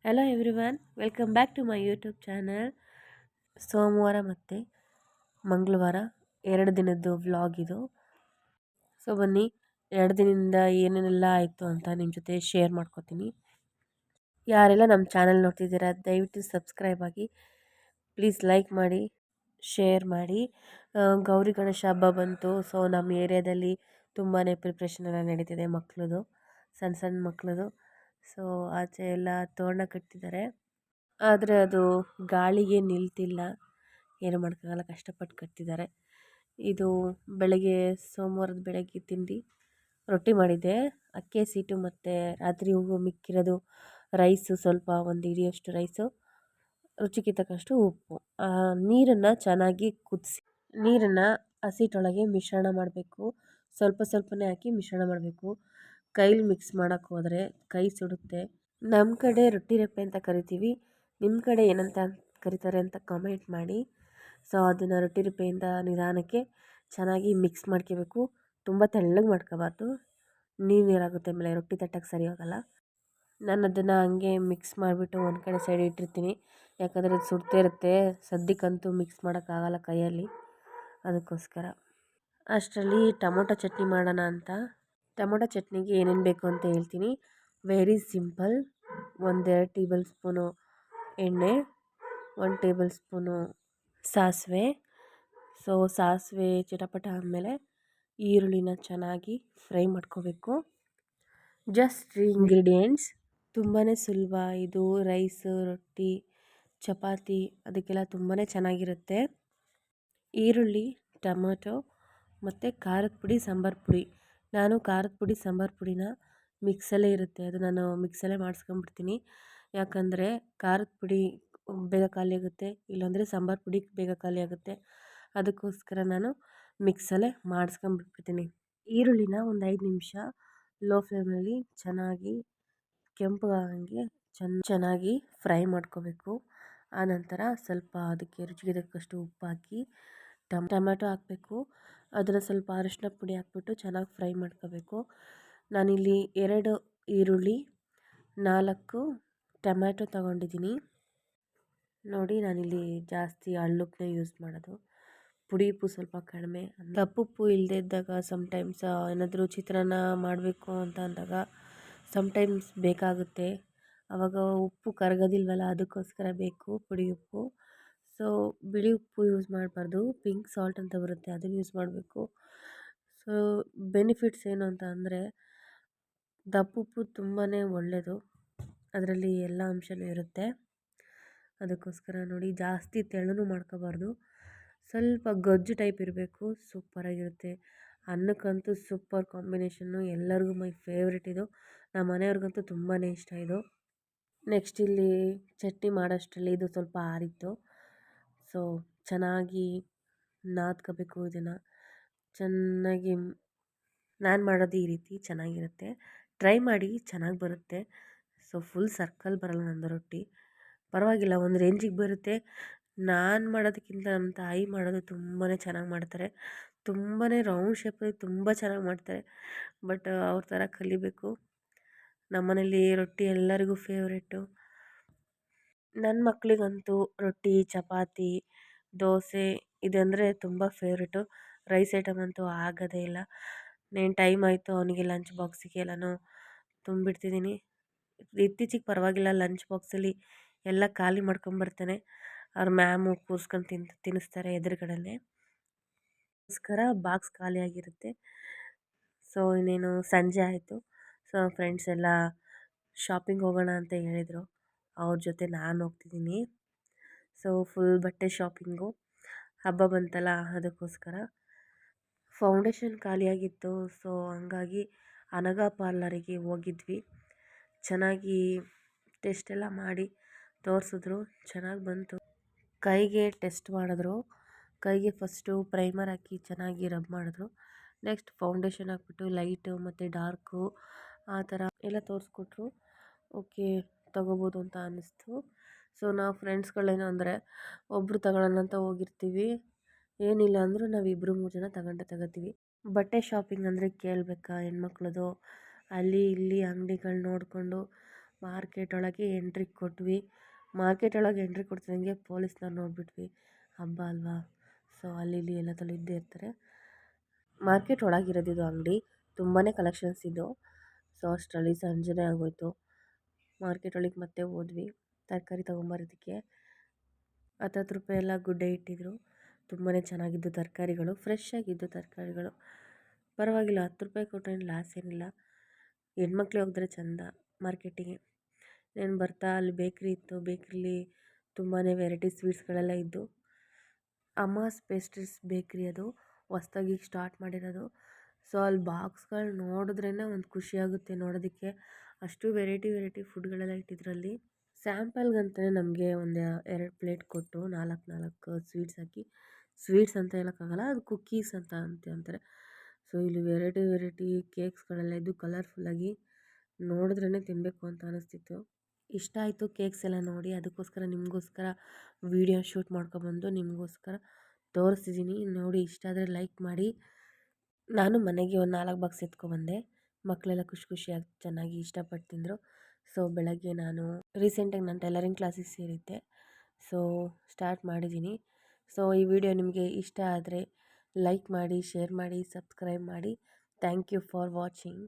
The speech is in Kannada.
Hello everyone, welcome back to my YouTube channel. ಸೋಮವಾರ ಮತ್ತು ಮಂಗಳವಾರ 2 ದಿನದ್ದು ವ್ಲಾಗ್ ಇದು. ಸೊ ಬನ್ನಿ, 2 ದಿನದಿಂದ ಏನೇನೆಲ್ಲ ಆಯಿತು ಅಂತ ನಿಮ್ಮ ಜೊತೆ ಶೇರ್ ಮಾಡ್ಕೊತೀನಿ. ಯಾರೆಲ್ಲ ನಮ್ಮ ಚಾನಲ್ ನೋಡ್ತಿದ್ದೀರಾ ದಯವಿಟ್ಟು ಸಬ್ಸ್ಕ್ರೈಬ್ ಆಗಿ, ಪ್ಲೀಸ್ ಲೈಕ್ ಮಾಡಿ, ಶೇರ್ ಮಾಡಿ. ಗೌರಿ ಗಣೇಶ ಹಬ್ಬ ಬಂತು. ಸೊ ನಮ್ಮ ಏರಿಯಾದಲ್ಲಿ ತುಂಬಾ ಪ್ರಿಪ್ರೇಷನ್ ಎಲ್ಲ ನಡೀತಿದೆ ಮಕ್ಕಳದು, ಸಣ್ಣ ಸಣ್ಣ ಮಕ್ಕಳದು. ಸೊ ಆಚೆ ಎಲ್ಲ ತೋರಣ ಕಟ್ತಿದ್ದಾರೆ, ಆದರೆ ಅದು ಗಾಳಿಗೆ ನಿಲ್ತಿಲ್ಲ. ಏನು ಮಾಡೋಕ್ಕಾಗಲ್ಲ, ಕಷ್ಟಪಟ್ಟು ಕಟ್ತಿದ್ದಾರೆ. ಇದು ಬೆಳಗ್ಗೆ ಸೋಮವಾರದ ಬೆಳಗ್ಗೆ ತಿಂಡಿ ರೊಟ್ಟಿ ಮಾಡಿದ್ದೆ, ಅಕ್ಕಿ ಹಸಿಟ್ಟು ಮತ್ತು ರಾತ್ರಿ ಮಿಕ್ಕಿರೋದು ರೈಸು, ಸ್ವಲ್ಪ ಒಂದು ಹಿಡಿಯಷ್ಟು ರೈಸು, ರುಚಿಗೆ ತಕ್ಕಷ್ಟು ಉಪ್ಪು. ನೀರನ್ನು ಚೆನ್ನಾಗಿ ಕುದಿಸಿ, ನೀರನ್ನು ಹಸಿಟ್ಟೊಳಗೆ ಮಿಶ್ರಣ ಮಾಡಬೇಕು. ಸ್ವಲ್ಪ ಸ್ವಲ್ಪನೇ ಹಾಕಿ ಮಿಶ್ರಣ ಮಾಡಬೇಕು. ಕೈಲಿ ಮಿಕ್ಸ್ ಮಾಡೋಕ್ಕೆ ಹೋದರೆ ಕೈ ಸುಡುತ್ತೆ. ನಮ್ಮ ಕಡೆ ರೊಟ್ಟಿ ರೆಪ್ಪೆ ಅಂತ ಕರಿತೀವಿ, ನಿಮ್ಮ ಕಡೆ ಏನಂತ ಕರೀತಾರೆ ಅಂತ ಕಾಮೆಂಟ್ ಮಾಡಿ. ಸೊ ಅದನ್ನು ರೊಟ್ಟಿ ರೆಪ್ಪೆಯಿಂದ ನಿಧಾನಕ್ಕೆ ಚೆನ್ನಾಗಿ ಮಿಕ್ಸ್ ಮಾಡ್ಕೋಬೇಕು. ತುಂಬ ತೆಳ್ಳಗೆ ಮಾಡ್ಕೋಬಾರ್ದು, ನೀರಾಗುತ್ತೆ, ಆಮೇಲೆ ರೊಟ್ಟಿ ತಟ್ಟಕ್ಕೆ ಸರಿ ಹೋಗಲ್ಲ. ನಾನು ಅದನ್ನು ಹಂಗೆ ಮಿಕ್ಸ್ ಮಾಡಿಬಿಟ್ಟು ಒಂದು ಕಡೆ ಸೈಡ್ ಇಟ್ಟಿರ್ತೀನಿ, ಯಾಕಂದರೆ ಅದು ಸುಡ್ತಾ ಇರುತ್ತೆ. ಸದ್ಯಕ್ಕಂತೂ ಮಿಕ್ಸ್ ಮಾಡೋಕ್ಕಾಗಲ್ಲ ಕೈಯಲ್ಲಿ, ಅದಕ್ಕೋಸ್ಕರ. ಅಷ್ಟರಲ್ಲಿ ಟೊಮೊಟೊ ಚಟ್ನಿ ಮಾಡೋಣ ಅಂತ. ಟೊಮೊಟೊ ಚಟ್ನಿಗೆ ಏನೇನು ಬೇಕು ಅಂತ ಹೇಳ್ತೀನಿ. Very simple. 1-2 ಟೇಬಲ್ ಸ್ಪೂನು ಎಣ್ಣೆ, 1 ಟೇಬಲ್ ಸ್ಪೂನು ಸಾಸಿವೆ. ಸೊ ಸಾಸಿವೆ ಚಿಟಪಟ ಆದಮೇಲೆ ಈರುಳ್ಳಿನ ಚೆನ್ನಾಗಿ ಫ್ರೈ ಮಾಡ್ಕೋಬೇಕು. ಜಸ್ಟ್ 3 ಇಂಗ್ರೀಡಿಯೆಂಟ್ಸ್, ತುಂಬಾ ಸುಲಭ ಇದು. ರೈಸು, ರೊಟ್ಟಿ, ಚಪಾತಿ ಅದಕ್ಕೆಲ್ಲ ತುಂಬಾ ಚೆನ್ನಾಗಿರುತ್ತೆ. ಈರುಳ್ಳಿ, ಟೊಮೊಟೊ ಮತ್ತು ಖಾರದ ಪುಡಿ, ಸಾಂಬಾರು ಪುಡಿ. ನಾನು ಖಾರದ ಪುಡಿ, ಸಾಂಬಾರು ಪುಡಿನ ಮಿಕ್ಸಲ್ಲೇ ಇರುತ್ತೆ, ಅದು ನಾನು ಮಿಕ್ಸಲ್ಲೇ ಮಾಡಿಸ್ಕೊಂಬಿಡ್ತೀನಿ. ಯಾಕಂದರೆ ಖಾರದ ಪುಡಿ ಬೇಗ ಖಾಲಿ ಆಗುತ್ತೆ, ಇಲ್ಲಾಂದರೆ ಸಾಂಬಾರು ಪುಡಿ ಬೇಗ ಖಾಲಿ ಆಗುತ್ತೆ. ಅದಕ್ಕೋಸ್ಕರ ನಾನು ಮಿಕ್ಸಲ್ಲೇ ಮಾಡಿಸ್ಕೊಂಬಿಟ್ಬಿಡ್ತೀನಿ. ಈರುಳ್ಳಿನ ಒಂದು 5 ನಿಮಿಷ ಲೋ ಫ್ಲೇಮ್ನಲ್ಲಿ ಚೆನ್ನಾಗಿ ಕೆಂಪಗಾಗಂಗೆ ಚೆನ್ನಾಗಿ ಫ್ರೈ ಮಾಡ್ಕೋಬೇಕು. ಆನಂತರ ಸ್ವಲ್ಪ ಅದಕ್ಕೆ ರುಚಿಗೆ ತಕ್ಕಷ್ಟು ಉಪ್ಪು ಹಾಕಿ ಟೊಮೆಟೊ ಹಾಕಬೇಕು. ಅದನ್ನು ಸ್ವಲ್ಪ ಅರಿಶಿನ ಪುಡಿ ಹಾಕ್ಬಿಟ್ಟು ಚೆನ್ನಾಗಿ ಫ್ರೈ ಮಾಡ್ಕೋಬೇಕು. ನಾನಿಲ್ಲಿ 2 ಈರುಳ್ಳಿ, 4 ಟೊಮ್ಯಾಟೊ ತೊಗೊಂಡಿದ್ದೀನಿ. ನೋಡಿ, ನಾನಿಲ್ಲಿ ಜಾಸ್ತಿ ಹಳ್ಳುಪ್ಪನ್ನೇ ಯೂಸ್ ಮಾಡೋದು, ಪುಡಿ ಉಪ್ಪು ಸ್ವಲ್ಪ ಕಡಿಮೆ. ಕಪ್ಪುಪ್ಪು ಇಲ್ಲದೇ ಇದ್ದಾಗ ಸಮ್ಟೈಮ್ಸ್ ಏನಾದರೂ ಚಿತ್ರಾನ್ನ ಮಾಡಬೇಕು ಅಂತ ಅಂದಾಗ ಸಮ್ಟೈಮ್ಸ್ ಬೇಕಾಗುತ್ತೆ. ಆವಾಗ ಉಪ್ಪು ಕರಗೋದಿಲ್ವಲ್ಲ, ಅದಕ್ಕೋಸ್ಕರ ಬೇಕು ಪುಡಿ ಉಪ್ಪು. ಸೊ ಬಿಳಿ ಉಪ್ಪು ಯೂಸ್ ಮಾಡಬಾರ್ದು, ಪಿಂಕ್ ಸಾಲ್ಟ್ ಅಂತ ಬರುತ್ತೆ, ಅದನ್ನು ಯೂಸ್ ಮಾಡಬೇಕು. ಸೊ ಬೆನಿಫಿಟ್ಸ್ ಏನು ಅಂತ ಅಂದರೆ, ದಪ್ಪುಪ್ಪು ತುಂಬಾ ಒಳ್ಳೆಯದು, ಅದರಲ್ಲಿ ಎಲ್ಲ ಅಂಶವೂ ಇರುತ್ತೆ. ಅದಕ್ಕೋಸ್ಕರ ನೋಡಿ, ಜಾಸ್ತಿ ತೆಳ್ಳನೂ ಮಾಡ್ಕೋಬಾರ್ದು, ಸ್ವಲ್ಪ ಗೊಜ್ಜು ಟೈಪ್ ಇರಬೇಕು, ಸೂಪರಾಗಿರುತ್ತೆ. ಅನ್ನಕ್ಕಂತೂ ಸೂಪರ್ ಕಾಂಬಿನೇಷನ್ನು, ಎಲ್ಲರಿಗೂ ಮೈ ಫೇವ್ರೆಟ್ ಇದು. ನಮ್ಮ ಮನೆಯವ್ರಿಗಂತೂ ತುಂಬಾ ಇಷ್ಟ ಇದು. ನೆಕ್ಸ್ಟ್ ಇಲ್ಲಿ ಚಟ್ನಿ ಮಾಡೋಷ್ಟರಲ್ಲಿ ಇದು ಸ್ವಲ್ಪ ಆರಿತ್ತು. ಸೊ ಚೆನ್ನಾಗಿ ನಾದ್ಕೋಬೇಕು. ಇದನ್ನು ಚೆನ್ನಾಗಿ ನಾನು ಮಾಡೋದು ಈ ರೀತಿ ಚೆನ್ನಾಗಿರುತ್ತೆ, ಟ್ರೈ ಮಾಡಿ, ಚೆನ್ನಾಗಿ ಬರುತ್ತೆ. ಸೊ ಫುಲ್ ಸರ್ಕಲ್ ಬರಲ್ಲ ನಂದು ರೊಟ್ಟಿ, ಪರವಾಗಿಲ್ಲ, ಒಂದು ರೇಂಜಿಗೆ ಬರುತ್ತೆ. ನಾನು ಮಾಡೋದಕ್ಕಿಂತ ನಮ್ಮ ತಾಯಿ ಮಾಡೋದು ತುಂಬಾ ಚೆನ್ನಾಗಿ ಮಾಡ್ತಾರೆ. ತುಂಬಾ ರೌಂಡ್ ಶೇಪಲ್ಲಿ ತುಂಬ ಚೆನ್ನಾಗಿ ಮಾಡ್ತಾರೆ. ಬಟ್ ಅವ್ರ ಥರ ಕಲಿಬೇಕು. ನಮ್ಮನೇಲಿ ರೊಟ್ಟಿ ಎಲ್ಲರಿಗೂ ಫೇವ್ರೆಟ್ಟು. ನನ್ನ ಮಕ್ಕಳಿಗಂತೂ ರೊಟ್ಟಿ, ಚಪಾತಿ, ದೋಸೆ ಇದಂದರೆ ತುಂಬ ಫೇವ್ರೆಟು. ರೈಸ್ ಐಟಮ್ ಅಂತೂ ಆಗೋದೇ ಇಲ್ಲ. ನೇನು ಟೈಮ್ ಆಯಿತು ಅವನಿಗೆ ಲಂಚ್ ಬಾಕ್ಸಿಗೆ ಎಲ್ಲನೂ ತುಂಬಿಡ್ತಿದ್ದೀನಿ. ಇತ್ತೀಚಿಗೆ ಪರವಾಗಿಲ್ಲ, ಲಂಚ್ ಬಾಕ್ಸಲ್ಲಿ ಎಲ್ಲ ಖಾಲಿ ಮಾಡ್ಕೊಂಬರ್ತಾನೆ. ಅವ್ರ ಮ್ಯಾಮು ಕೂರಿಸ್ಕೊಂಡು ತಿನ್ನಿಸ್ತಾರೆ ಎದುರುಗಡೆನೇ, ಅದಕ್ಕೋಸ್ಕರ ಬಾಕ್ಸ್ ಖಾಲಿಯಾಗಿರುತ್ತೆ. ಸೊ ಇನ್ನೇನು ಸಂಜೆ ಆಯಿತು. ಸೊ ಫ್ರೆಂಡ್ಸ್ ಎಲ್ಲ ಶಾಪಿಂಗ್ ಹೋಗೋಣ ಅಂತ ಹೇಳಿದರು, ಅವ್ರ ಜೊತೆ ನಾನು ಹೋಗ್ತಿದ್ದೀನಿ. ಸೊ ಫುಲ್ ಬಟ್ಟೆ ಶಾಪಿಂಗು, ಹಬ್ಬ ಬಂತಲ್ಲ ಅದಕ್ಕೋಸ್ಕರ. ಫೌಂಡೇಶನ್ ಖಾಲಿಯಾಗಿತ್ತು, ಸೊ ಹಂಗಾಗಿ ಅನಘಾ ಪಾರ್ಲರಿಗೆ ಹೋಗಿದ್ವಿ. ಚೆನ್ನಾಗಿ ಟೆಸ್ಟ್ ಎಲ್ಲ ಮಾಡಿ ತೋರಿಸಿದ್ರು, ಚೆನ್ನಾಗಿ ಬಂತು. ಕೈಗೆ ಟೆಸ್ಟ್ ಮಾಡಿದ್ರು, ಕೈಗೆ ಫಸ್ಟು ಪ್ರೈಮರ್ ಹಾಕಿ ಚೆನ್ನಾಗಿ ರಬ್ ಮಾಡಿದ್ರು. ನೆಕ್ಸ್ಟ್ ಫೌಂಡೇಶನ್ ಹಾಕ್ಬಿಟ್ಟು ಲೈಟು ಮತ್ತು ಡಾರ್ಕು ಆ ಥರ ಎಲ್ಲ ತೋರಿಸ್ಕೊಟ್ರು. ಓಕೆ, ತೊಗೋಬೋದು ಅಂತ ಅನ್ನಿಸ್ತು. ಸೊ ನಾವು ಫ್ರೆಂಡ್ಸ್ಗಳೇನು ಅಂದರೆ, ಒಬ್ಬರು ತಗೊಳ್ಳೋಣ ಅಂತ ಹೋಗಿರ್ತೀವಿ, ಏನಿಲ್ಲ ಅಂದರೂ ನಾವು 2-3 ಜನ ತಗೋತೀವಿ. ಬಟ್ಟೆ ಶಾಪಿಂಗ್ ಅಂದರೆ ಕೇಳಬೇಕಾ, ಹೆಣ್ಮಕ್ಳದು ಅಲ್ಲಿ ಇಲ್ಲಿ ಅಂಗಡಿಗಳು ನೋಡಿಕೊಂಡು ಮಾರ್ಕೆಟ್ ಒಳಗೆ ಎಂಟ್ರಿ ಕೊಟ್ವಿ. ಮಾರ್ಕೆಟ್ ಒಳಗೆ ಎಂಟ್ರಿ ಕೊಡ್ತಿದ್ದಂಗೆ ಪೊಲೀಸ್ನವ್ರು ನೋಡಿಬಿಟ್ವಿ. ಹಬ್ಬ ಅಲ್ವಾ, ಸೊ ಅಲ್ಲಿ ಇಲ್ಲಿ ಎಲ್ಲದರಲ್ಲೂ ಇದ್ದೇ ಇರ್ತಾರೆ. ಮಾರ್ಕೆಟ್ ಒಳಗಿರೋದಿದು ಅಂಗಡಿ, ತುಂಬಾ ಕಲೆಕ್ಷನ್ಸ್ ಇದ್ದು. ಸೊ ಅಷ್ಟರಲ್ಲಿ ಸಂಜೆನೇ ಆಗೋಯ್ತು. ಮಾರ್ಕೆಟ್ ಒಳಗೆ ಮತ್ತೆ ಹೋದ್ವಿ ತರಕಾರಿ ತೊಗೊಂಬರೋದಕ್ಕೆ. 10 ರೂಪಾಯಿ ಎಲ್ಲ ಗುಡ್ಡೆ ಇಟ್ಟಿದ್ರು. ತುಂಬಾ ಚೆನ್ನಾಗಿದ್ದು ತರಕಾರಿಗಳು, ಫ್ರೆಶ್ ಆಗಿದ್ದು ತರಕಾರಿಗಳು. ಪರವಾಗಿಲ್ಲ, 10 ರೂಪಾಯಿ ಕೊಟ್ಟರೆ ಲಾಸ್ ಏನಿಲ್ಲ. ಹೆಣ್ಮಕ್ಳು ಹೋಗಿದ್ರೆ ಚೆಂದ ಮಾರ್ಕೆಟಿಗೆ. ನಾನು ಬರ್ತಾ ಅಲ್ಲಿ ಬೇಕ್ರಿ ಇತ್ತು, ಬೇಕ್ರಿಲಿ ತುಂಬಾ ವೆರೈಟಿ ಸ್ವೀಟ್ಸ್ಗಳೆಲ್ಲ ಇದ್ದು. ಅಮ್ಮಾಸ್ ಪೇಸ್ಟ್ರೀಸ್ ಬೇಕ್ರಿ ಅದು, ಹೊಸ್ದಾಗಿ ಸ್ಟಾರ್ಟ್ ಮಾಡಿರೋದು. ಸೊ ಅಲ್ಲಿ ಬಾಕ್ಸ್ಗಳು ನೋಡಿದ್ರೇ ಒಂದು ಖುಷಿಯಾಗುತ್ತೆ ನೋಡೋದಕ್ಕೆ, ಅಷ್ಟು ವೆರೈಟಿ ಫುಡ್ಗಳೆಲ್ಲ ಇಟ್ಟಿದ್ರಲ್ಲಿ. ಸ್ಯಾಂಪಲ್ಗಂತಲೇ ನಮಗೆ ಒಂದು 2 ಪ್ಲೇಟ್ ಕೊಟ್ಟು 4 ಸ್ವೀಟ್ಸ್ ಹಾಕಿ, ಸ್ವೀಟ್ಸ್ ಅಂತ ಹೇಳೋಕ್ಕಾಗಲ್ಲ, ಅದು ಕುಕ್ಕೀಸ್ ಅಂತ ಅಂತಾರೆ. ಸೊ ಇಲ್ಲಿ ವೆರೈಟಿ ಕೇಕ್ಸ್ಗಳೆಲ್ಲ ಇದ್ದು ಕಲರ್ಫುಲ್ಲಾಗಿ, ನೋಡಿದ್ರೇ ತಿನ್ನಬೇಕು ಅಂತ ಅನಿಸ್ತಿತ್ತು. ಇಷ್ಟ ಆಯಿತು ಕೇಕ್ಸ್ ಎಲ್ಲ ನೋಡಿ, ಅದಕ್ಕೋಸ್ಕರ ನಿಮಗೋಸ್ಕರ ವೀಡಿಯೋ ಶೂಟ್ ಮಾಡ್ಕೊಬಂದು ನಿಮಗೋಸ್ಕರ ತೋರಿಸ್ತಿದ್ದೀನಿ. ನೋಡಿ, ಇಷ್ಟ ಆದರೆ ಲೈಕ್ ಮಾಡಿ. ನಾನು ಮನೆಗೆ ಒಂದು 4 ಬಾಕ್ಸ್ ಎತ್ಕೊಬಂದೆ. ಮಕ್ಕಳೆಲ್ಲ ಖುಷಿಯಾಗಿ ಚೆನ್ನಾಗಿ ಇಷ್ಟಪಟ್ಟು ತಿಂದರು. ಸೊ ಬೆಳಗ್ಗೆ ನಾನು ರೀಸೆಂಟಾಗಿ ನಾನು ಟೈಲರಿಂಗ್ ಕ್ಲಾಸಿಗೆ ಸೇರಿದ್ದೆ. ಸೊ ಸ್ಟಾರ್ಟ್ ಮಾಡಿದ್ದೀನಿ. ಸೊ ಈ ವಿಡಿಯೋ ನಿಮಗೆ ಇಷ್ಟ ಆದರೆ ಲೈಕ್ ಮಾಡಿ, ಶೇರ್ ಮಾಡಿ, ಸಬ್ಸ್ಕ್ರೈಬ್ ಮಾಡಿ. Thank you for watching.